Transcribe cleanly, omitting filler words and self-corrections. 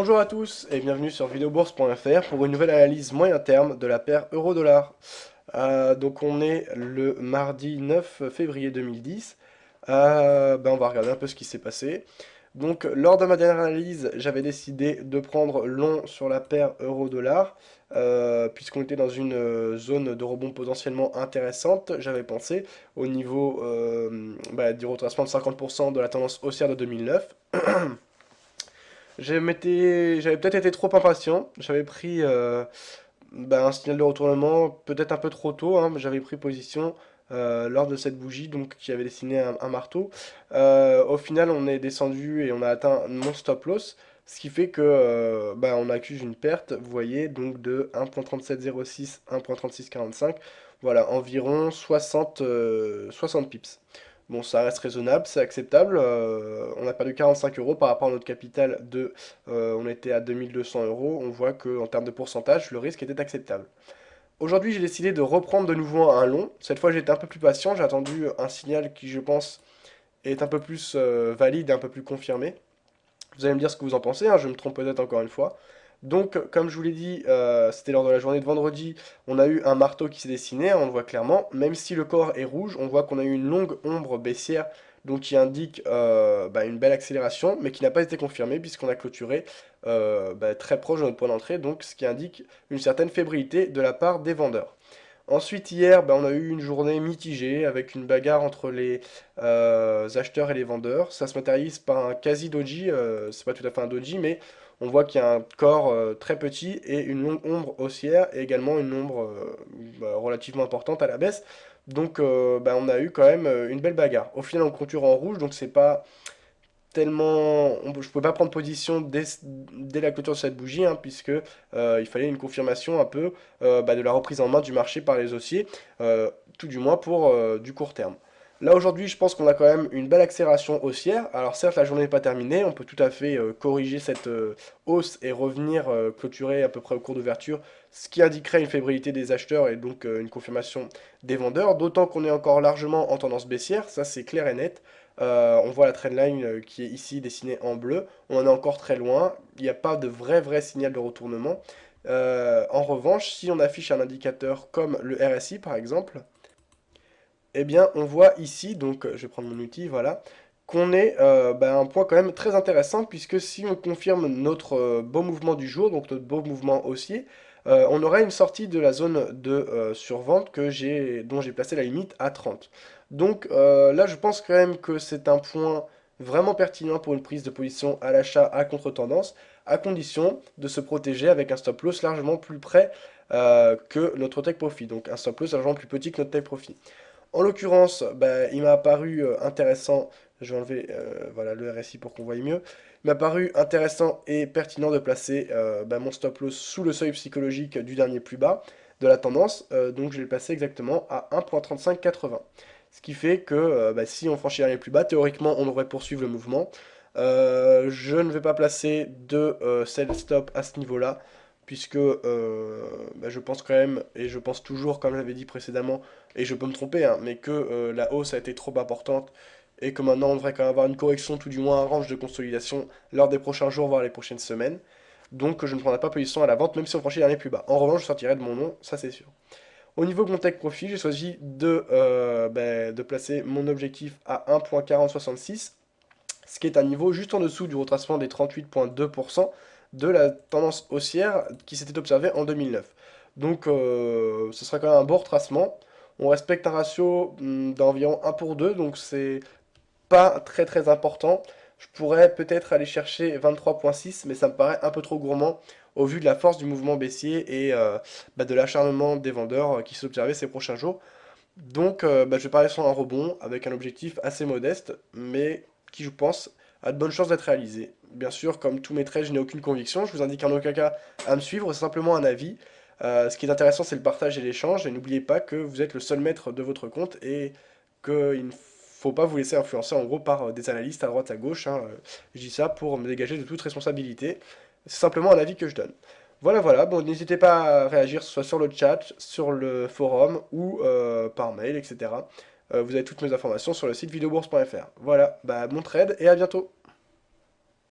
Bonjour à tous et bienvenue sur videobourse.fr pour une nouvelle analyse moyen terme de la paire euro-dollar. Donc on est le mardi 9 février 2010. On va regarder un peu ce qui s'est passé. Donc lors de ma dernière analyse, j'avais décidé de prendre long sur la paire euro-dollar, puisqu'on était dans une zone de rebond potentiellement intéressante, j'avais pensé, au niveau du retracement de 50% de la tendance haussière de 2009. J'avais peut-être été trop impatient, j'avais pris un signal de retournement peut-être un peu trop tôt, hein, mais j'avais pris position lors de cette bougie donc qui avait dessiné un marteau. Au final, on est descendu et on a atteint mon stop loss, ce qui fait que on accuse une perte, vous voyez, donc de 1.3706, 1.3645, voilà, environ 60 pips. Bon, ça reste raisonnable, c'est acceptable. On a perdu 45 euros par rapport à notre capital on était à 2200 euros. On voit que en termes de pourcentage, le risque était acceptable. Aujourd'hui, j'ai décidé de reprendre de nouveau un long. Cette fois, j'ai été un peu plus patient. J'ai attendu un signal qui, je pense, est un peu plus valide et un peu plus confirmé. Vous allez me dire ce que vous en pensez, hein, je me trompe peut-être encore une fois. Donc, comme je vous l'ai dit, c'était lors de la journée de vendredi, on a eu un marteau qui s'est dessiné, hein, on le voit clairement. Même si le corps est rouge, on voit qu'on a eu une longue ombre baissière, donc qui indique une belle accélération, mais qui n'a pas été confirmée puisqu'on a clôturé très proche de notre point d'entrée, donc ce qui indique une certaine fébrilité de la part des vendeurs. Ensuite, hier, on a eu une journée mitigée avec une bagarre entre les acheteurs et les vendeurs. Ça se matérialise par un quasi doji, c'est pas tout à fait un doji, mais on voit qu'il y a un corps très petit et une longue ombre haussière et également une ombre relativement importante à la baisse. Donc, on a eu quand même une belle bagarre. Au final, on clôture en rouge, donc c'est pas tellement. Je pouvais pas prendre position dès la clôture de cette bougie, hein, puisque il fallait une confirmation un peu de la reprise en main du marché par les haussiers, tout du moins pour du court terme. Là aujourd'hui, je pense qu'on a quand même une belle accélération haussière. Alors certes, la journée n'est pas terminée, on peut tout à fait corriger cette hausse et revenir clôturer à peu près au cours d'ouverture, ce qui indiquerait une fébrilité des acheteurs et donc une confirmation des vendeurs, d'autant qu'on est encore largement en tendance baissière, ça c'est clair et net. On voit la trendline qui est ici dessinée en bleu. On en est encore très loin. Il n'y a pas de vrai signal de retournement. En revanche, si on affiche un indicateur comme le RSI par exemple, eh bien on voit ici, donc je vais prendre mon outil, voilà, qu'on est à un point quand même très intéressant puisque si on confirme notre beau mouvement du jour, donc notre beau mouvement haussier, on aurait une sortie de la zone de survente dont j'ai placé la limite à 30. Donc là, je pense quand même que c'est un point vraiment pertinent pour une prise de position à l'achat à contre-tendance, à condition de se protéger avec un stop loss largement plus près que notre take profit. Donc un stop loss largement plus petit que notre take profit. En l'occurrence, il m'a apparu intéressant, je vais enlever voilà, le RSI pour qu'on voie mieux, il m'a paru intéressant et pertinent de placer mon stop loss sous le seuil psychologique du dernier plus bas de la tendance, donc je l'ai placé exactement à 1.3580. Ce qui fait que si on franchit le dernier plus bas, théoriquement on devrait poursuivre le mouvement. Je ne vais pas placer de sell stop à ce niveau-là, puisque je pense quand même, et je pense toujours, comme j'avais dit précédemment, et je peux me tromper, hein, mais que la hausse a été trop importante, et que maintenant on devrait quand même avoir une correction, tout du moins un range de consolidation lors des prochains jours, voire les prochaines semaines. Donc je ne prendrai pas position à la vente, même si on franchit les derniers plus bas. En revanche, je sortirai de mon nom, ça c'est sûr. Au niveau de mon take profit, j'ai choisi de placer mon objectif à 1.4066, ce qui est un niveau juste en dessous du retracement des 38,2% de la tendance haussière qui s'était observée en 2009. Donc ce sera quand même un bon retracement. On respecte un ratio d'environ 1 pour 2, donc c'est pas très important. Je pourrais peut-être aller chercher 23,6, mais ça me paraît un peu trop gourmand au vu de la force du mouvement baissier et de l'acharnement des vendeurs qui s'observait ces prochains jours. Donc je vais parier sur un rebond avec un objectif assez modeste, mais qui je pense a de bonnes chances d'être réalisé. Bien sûr, comme tous mes trades, je n'ai aucune conviction, je vous indique en aucun cas à me suivre, c'est simplement un avis. Ce qui est intéressant, c'est le partage et l'échange, et n'oubliez pas que vous êtes le seul maître de votre compte et qu'il ne faut pas vous laisser influencer en gros par des analystes à droite à gauche, hein. Je dis ça pour me dégager de toute responsabilité. C'est simplement un avis que je donne. Voilà, bon, n'hésitez pas à réagir, soit sur le chat, sur le forum ou par mail, etc. Vous avez toutes mes informations sur le site videobourse.fr. Voilà, bon trade et à bientôt.